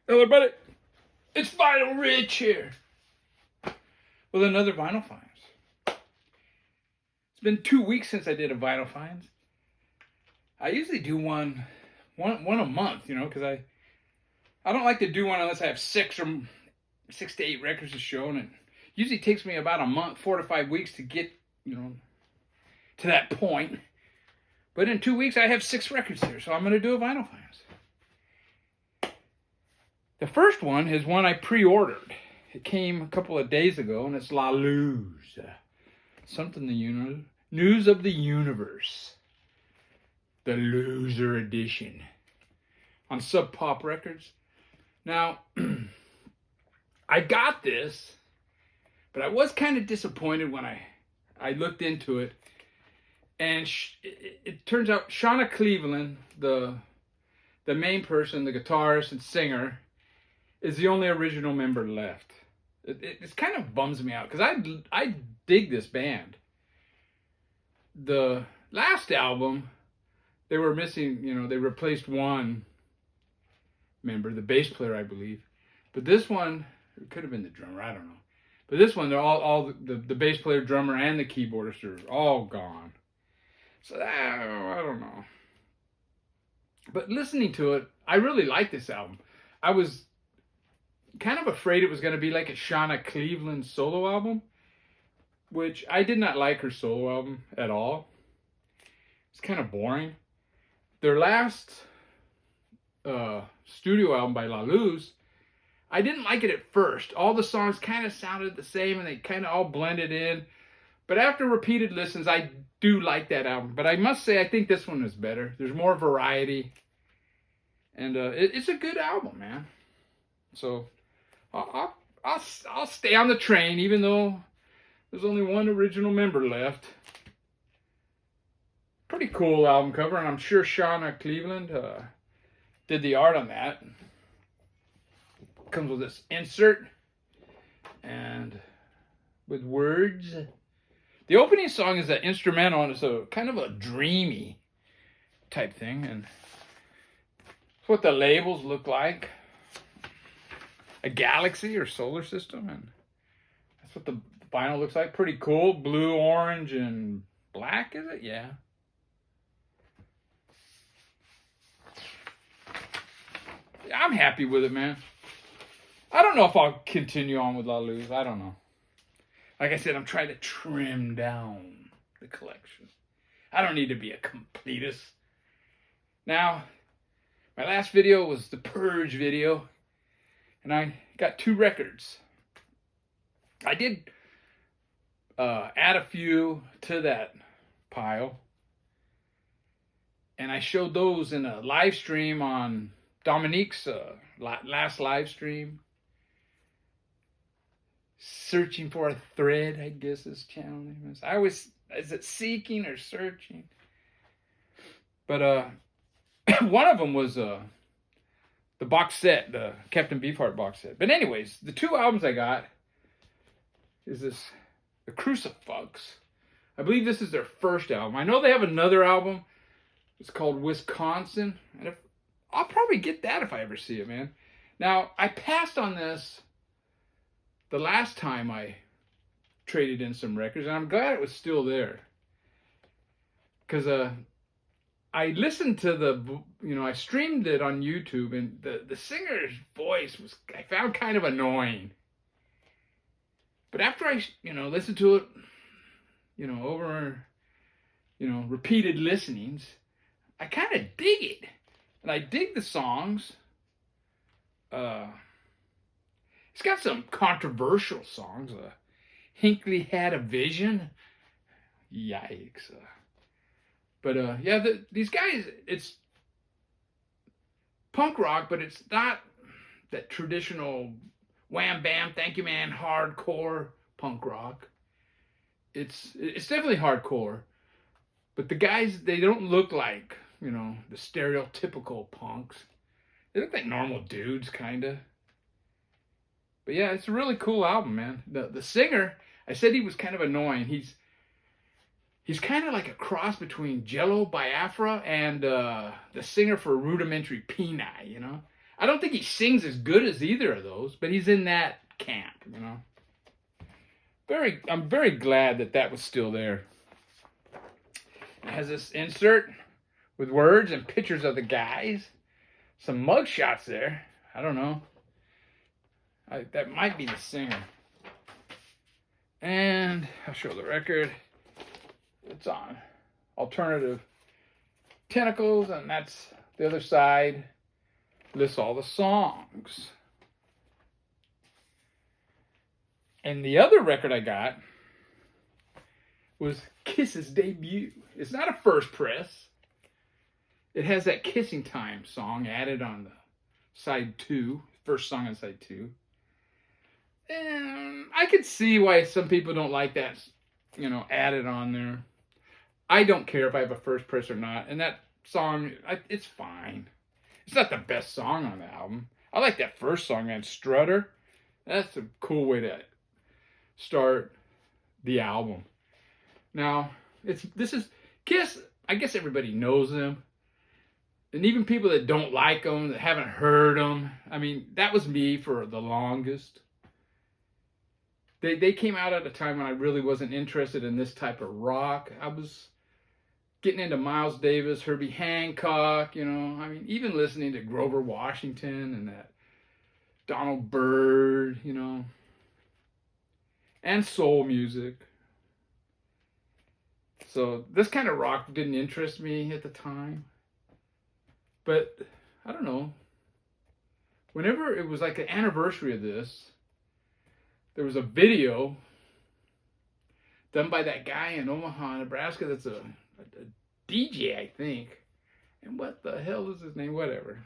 Hello, everybody. It's Vinyl Rich here with another Vinyl Finds. It's been 2 weeks since I did a Vinyl Finds. I usually do one a month, because I don't like to do one unless I have 6 to 8 records to show, and it usually takes me about a month, 4 to 5 weeks to get, to that point. But in 2 weeks, I have 6 records here, so I'm going to do a Vinyl Finds. The first one is one I pre-ordered. It came a couple of days ago, and it's La Luz. Something News of the Universe. The Loser Edition. On Sub Pop Records. Now, I got this, but I was kind of disappointed when I looked into it. And it turns out Shauna Cleveland, the main person, the guitarist and singer, is the only original member left. It kind of bums me out because I dig this band. The last album, they were missing, they replaced one member, the bass player, I believe. But this one, it could have been the drummer, I don't know. But this one, they're all the bass player, drummer, and the keyboardist are all gone. So I don't know. But listening to it, I really like this album. I was kind of afraid it was going to be like a Shauna Cleveland solo album, which I did not like her solo album at all. It's kind of boring. Their last studio album by La Luz, I didn't like it at first. All the songs kind of sounded the same and they kind of all blended in. But after repeated listens, I do like that album. But I must say, I think this one is better. There's more variety. And it's a good album, man. So I'll stay on the train, even though there's only one original member left. Pretty cool album cover, and I'm sure Shauna Cleveland did the art on that. Comes with this insert and with words. The opening song is an instrumental, and it's a kind of a dreamy type thing, and it's what the labels look like. A galaxy or solar system, and that's what the vinyl looks like. Pretty cool. Blue, orange, and black, is it? Yeah. I'm happy with it, man. I don't know if I'll continue on with La Luz. I don't know. Like I said, I'm trying to trim down the collection. I don't need to be a completist. Now, my last video was the Purge video, and I got 2 records. I did add a few to that pile, and I showed those in a live stream on Dominique's last live stream. Searching for a Thread, I guess his channel name is. Is it Seeking or Searching? But one of them was the box set, the Captain Beefheart box set. But anyways, the 2 albums I got is the Crucifix. I believe this is their first album. I know they have another album. It's called Wisconsin. And I'll probably get that if I ever see it, man. Now, I passed on this the last time I traded in some records, and I'm glad it was still there. Because I listened to I streamed it on YouTube, and the singer's voice I found kind of annoying. But after I, listened to it, over, repeated listenings, I kind of dig it. And I dig the songs. It's got some controversial songs. Hinckley Had a Vision. Yikes. But these guys, it's punk rock, but it's not that traditional wham bam, thank you man, hardcore punk rock. It's definitely hardcore, but the guys, they don't look like, the stereotypical punks. They look like normal dudes, kinda. But yeah, it's a really cool album, man. The singer, I said he was kind of annoying. He's kind of like a cross between Jello Biafra and the singer for Rudimentary Peni, I don't think he sings as good as either of those, but he's in that camp, you know. I'm very glad that that was still there. It has this insert with words and pictures of the guys. Some mug shots there. I don't know. That might be the singer. And I'll show the record. It's on Alternative Tentacles, and that's the other side. Lists all the songs. And the other record I got was Kiss's debut. It's not a first press. It has that Kissing Time song added on the side 2, first song on side 2. And I could see why some people don't like that, you know, added on there. I don't care if I have a first press or not. And that song, it's fine. It's not the best song on the album. I like that first song on Strutter. That's a cool way to start the album. Now, this is Kiss. I guess everybody knows them. And even people that don't like them, that haven't heard them. I mean, that was me for the longest. They came out at a time when I really wasn't interested in this type of rock. I was getting into Miles Davis, Herbie Hancock, you know. I mean, even listening to Grover Washington and that Donald Byrd, you know. And soul music. So this kind of rock didn't interest me at the time. But, I don't know. Whenever it was like the anniversary of this, there was a video done by that guy in Omaha, Nebraska that's a DJ, I think. And what the hell is his name? Whatever.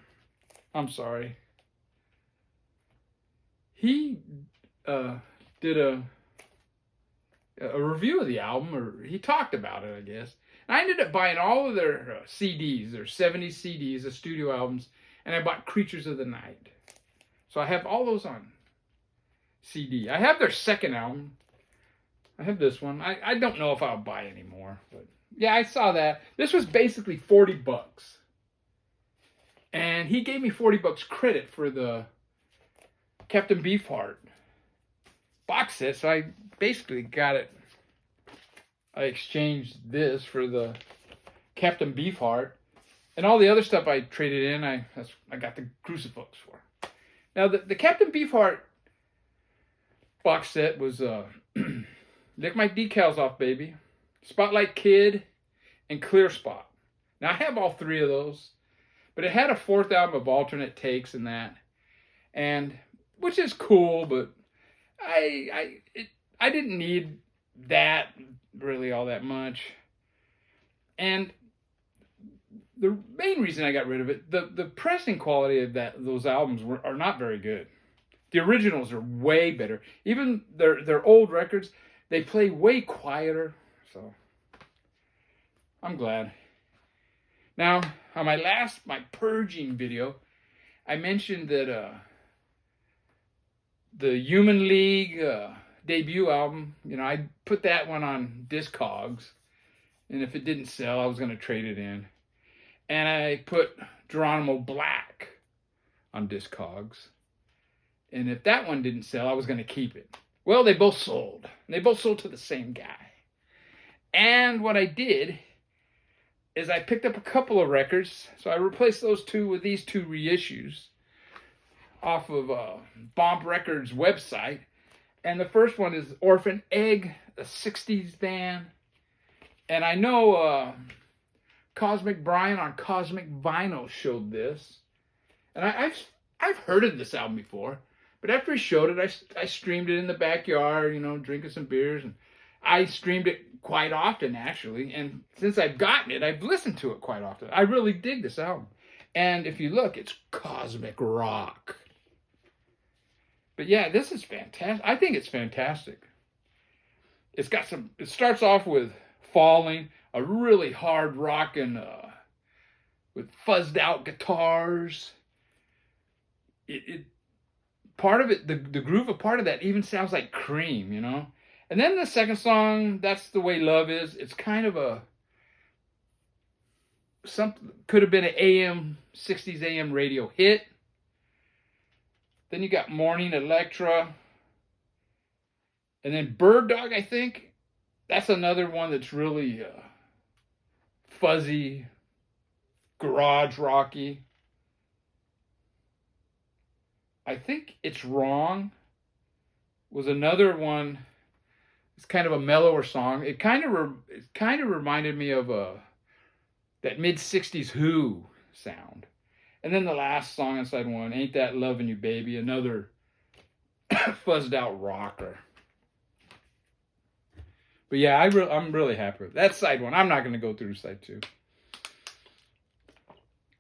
I'm sorry. He did a review of the album, or he talked about it, I guess. And I ended up buying all of their CDs, their 70 CDs, the studio albums, and I bought Creatures of the Night. So I have all those on CD. I have their second album. I have this one. I don't know if I'll buy any more, but yeah, I saw that. This was basically $40. And he gave me $40 credit for the Captain Beefheart box set, so I basically got it. I exchanged this for the Captain Beefheart, and all the other stuff I traded in, I got the Crucifix for. Now the Captain Beefheart box set was Lick My Decals Off Baby, Spotlight Kid, and Clear Spot. Now I have all three of those, but it had a fourth album of alternate takes and that, and which is cool, but I didn't need that really all that much. And the main reason I got rid of it, the pressing quality of those albums are not very good. The originals are way better. Even their old records, they play way quieter. So I'm glad. Now, on my purging video, I mentioned that the Human League debut album, you know, I put that one on Discogs, and if it didn't sell, I was going to trade it in. And I put Geronimo Black on Discogs, and if that one didn't sell, I was going to keep it. Well, they both sold, and they both sold to the same guy. And what I did is I picked up a couple of records, so I replaced those two with these two reissues off of Bomb Records website. And the first one is Orphan Egg, a 60s band. And I know Cosmic Brian on Cosmic Vinyl showed this. And I've heard of this album before. But after he showed it, I streamed it in the backyard, you know, drinking some beers. And I streamed it quite often, actually. And since I've gotten it, I've listened to it quite often. I really dig this album. And if you look, it's cosmic rock. But yeah, this is fantastic. I think it's fantastic. It starts off with Falling, a really hard rockin' with fuzzed out guitars. Part of it, the groove of part of that even sounds like Cream, you know? And then the second song, That's the Way Love Is, it's kind of could have been an 60s AM radio hit. Then you got Morning Electra. And then Bird Dog, I think. That's another one that's really fuzzy, garage rocky. I think It's Wrong was another one. It's kind of a mellower song. It kind of reminded me of that mid-60s Who sound. And then the last song on side one, Ain't That Lovin' You Baby, another fuzzed out rocker. But yeah, I'm really happy with that side one. I'm not going to go through side two.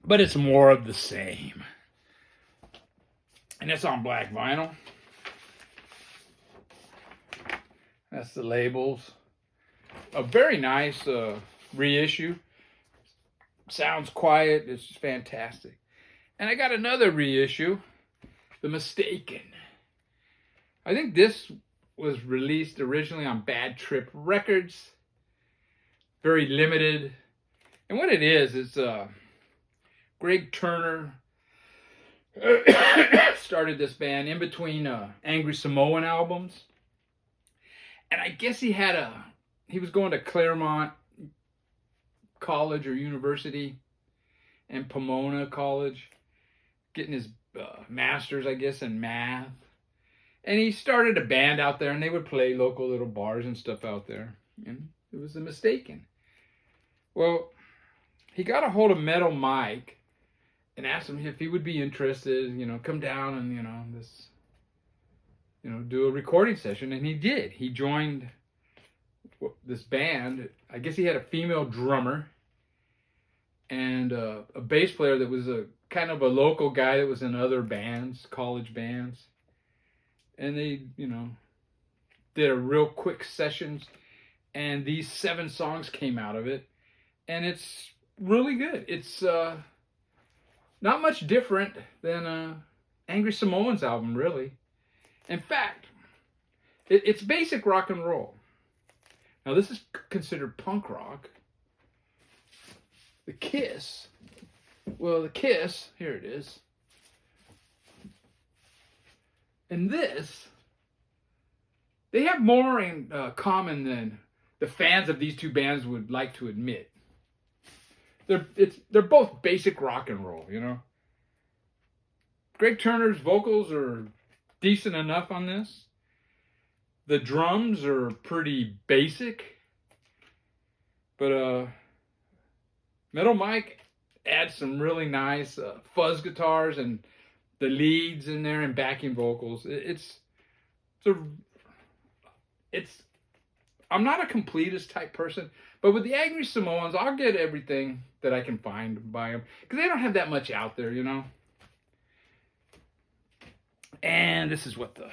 But it's more of the same. And it's on black vinyl. That's the labels. A very nice reissue. Sounds quiet. It's just fantastic. And I got another reissue, The Mistaken. I think this was released originally on Bad Trip Records. Very limited. And what it is, it's Greg Turner started this band in between Angry Samoan albums. And I guess he was going to Claremont College or University and Pomona College, getting his master's, I guess, in math. And he started a band out there, and they would play local little bars and stuff out there. And it was The Mistaken. Well, he got a hold of Metal Mike and asked him if he would be interested, come down and, do a recording session. And he did. He joined this band. I guess he had a female drummer and a bass player that was a kind of a local guy that was in other bands, college bands. And they, did a real quick sessions, and these 7 songs came out of it, and it's really good. It's not much different than Angry Samoans album, really. In fact, it's basic rock and roll. Now, this is considered punk rock. The Kiss, here it is. And this, they have more in common than the fans of these two bands would like to admit. They're both basic rock and roll, Greg Turner's vocals are decent enough on this. The drums are pretty basic. But Metal Mike adds some really nice fuzz guitars and the leads in there and backing vocals. I'm not a completist type person, but with the Angry Samoans, I'll get everything that I can find by them because they don't have that much out there, And this is what the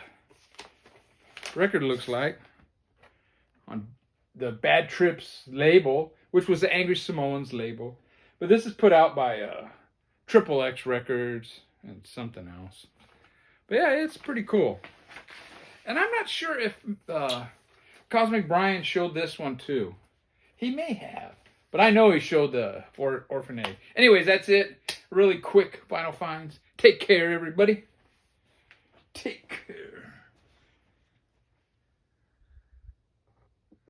record looks like on the Bad Trips label, which was the Angry Samoans label. But this is put out by Triple X Records and something else. But yeah, it's pretty cool. And I'm not sure if Cosmic Brian showed this one too. He may have. But I know he showed the Orphan Egg. Anyways, that's it. Really quick Vinyl Finds. Take care, everybody. Take care.